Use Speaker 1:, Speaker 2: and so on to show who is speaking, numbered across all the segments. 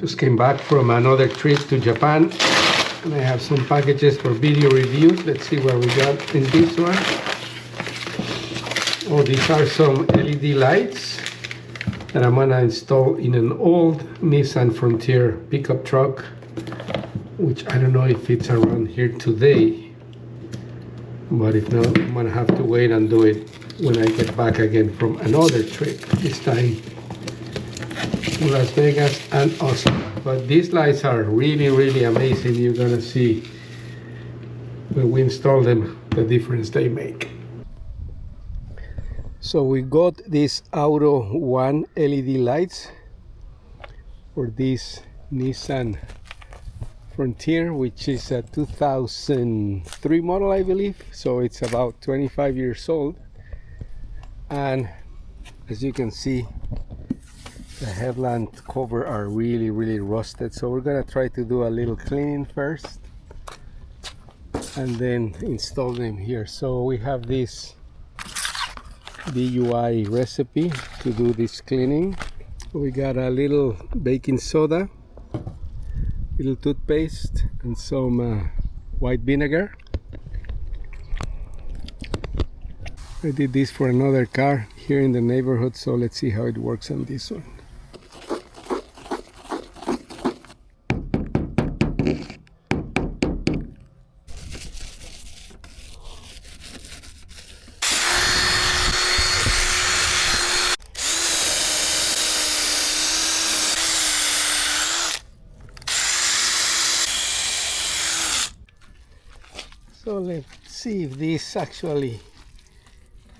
Speaker 1: Just came back from another trip to Japan, and I have some packages for video reviews. Let's see what we got in this one. Oh, these are some LED lights that I'm gonna install in an old Nissan Frontier pickup truck, which I don't know if it's around here today, but if not, I'm gonna have to wait and do it when I get back again from another trip, this time to Las Vegas and Austin. But these lights are really amazing. You're gonna see when we install them the difference they make. So we got these AutoONE LED lights for this Nissan Frontier, which is a 2003 model, I believe. So it's about 25 years old. And as you can see, the headlamp cover are really rusted. So we're gonna try to do a little cleaning first and then install them here. So we have this DUI recipe to do this cleaning. We got a little baking soda, little toothpaste, and some white vinegar. I did this for another car here in the neighborhood, so let's see how it works on this one. So let's see if this actually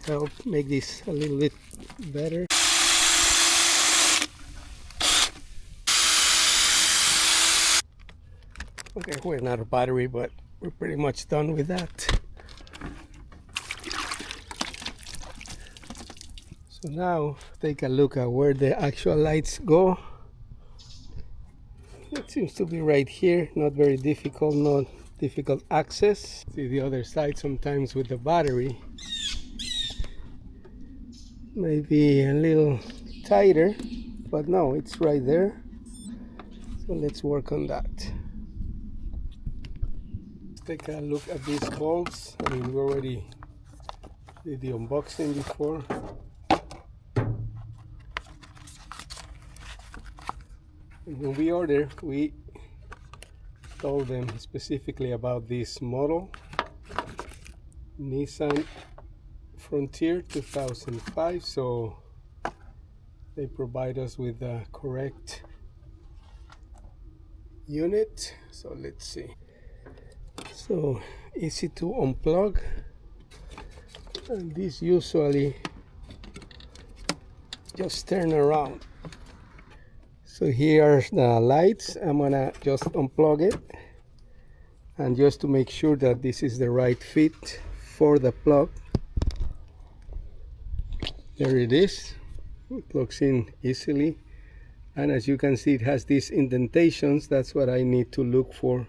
Speaker 1: help make this a little bit better. Okay, we're not a battery, but we're pretty much done with that. So now take a look at where the actual lights go. It seems to be right here, not very difficult, not difficult access. See the other side sometimes with the battery. Maybe a little tighter, but no, it's right there. So let's work on that. Let's take a look at these bulbs. I mean, we already did the unboxing before. And when we ordered, we told them specifically about this model, Nissan Frontier 2005, so they provide us with the correct unit. So let's see. So easy to unplug, and this usually just turn around. So here are the lights. I'm gonna just unplug it, and just to make sure that this is the right fit for the plug. There it is. It plugs in easily, and as you can see, it has these indentations. That's what I need to look for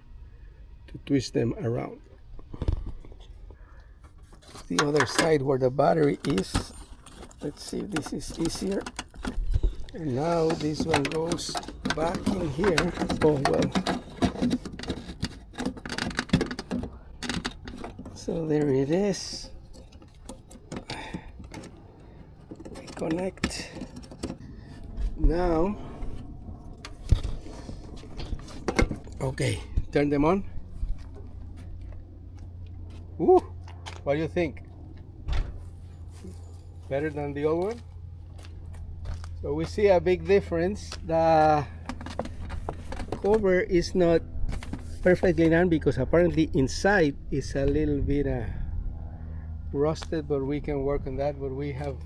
Speaker 1: to twist them around. The other side where the battery is. Let's see if this is easier. And now this one goes back in here. Oh well. So there it is. We connect. Now, okay, turn them on. Ooh, what do you think? Better than the old one? So we see a big difference. The cover is not perfectly done because apparently inside is a little bit rusted, but we can work on that. But we have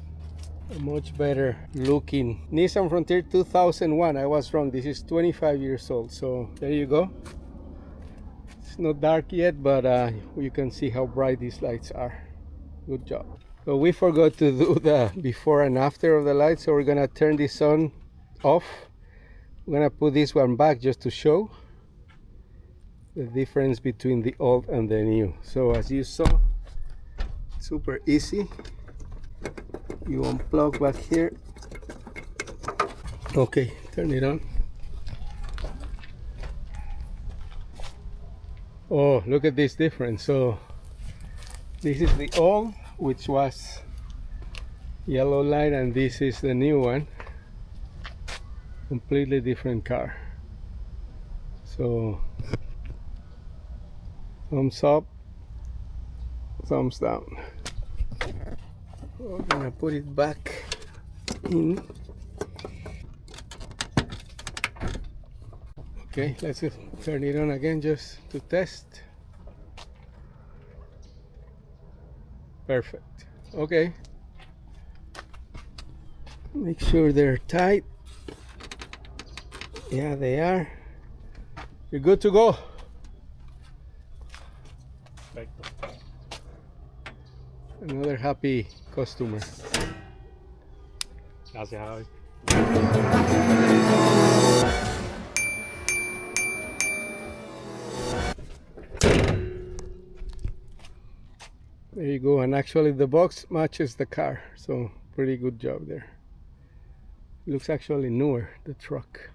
Speaker 1: a much better looking Nissan Frontier 2001. I was wrong, this is 25 years old. So there you go. It's not dark yet, but you can see how bright these lights are. Good job. So we forgot to do the before and after of the light, so we're gonna turn this on off. I'm gonna put this one back just to show the difference between the old and the new. So as you saw, super easy. You unplug back here. Okay, turn it on. Oh, look at this difference. So this is the old, which was yellow light, and this is the new one. Completely different car. So thumbs up, thumbs down. We're gonna put it back in. Okay, let's just turn it on again just to test. Perfect. Okay. Make sure they're tight. Yeah, they are. You're good to go. Another happy customer.
Speaker 2: Gracias, Javi.
Speaker 1: There you go, and actually the box matches the car, so pretty good job there. Looks actually newer, the truck.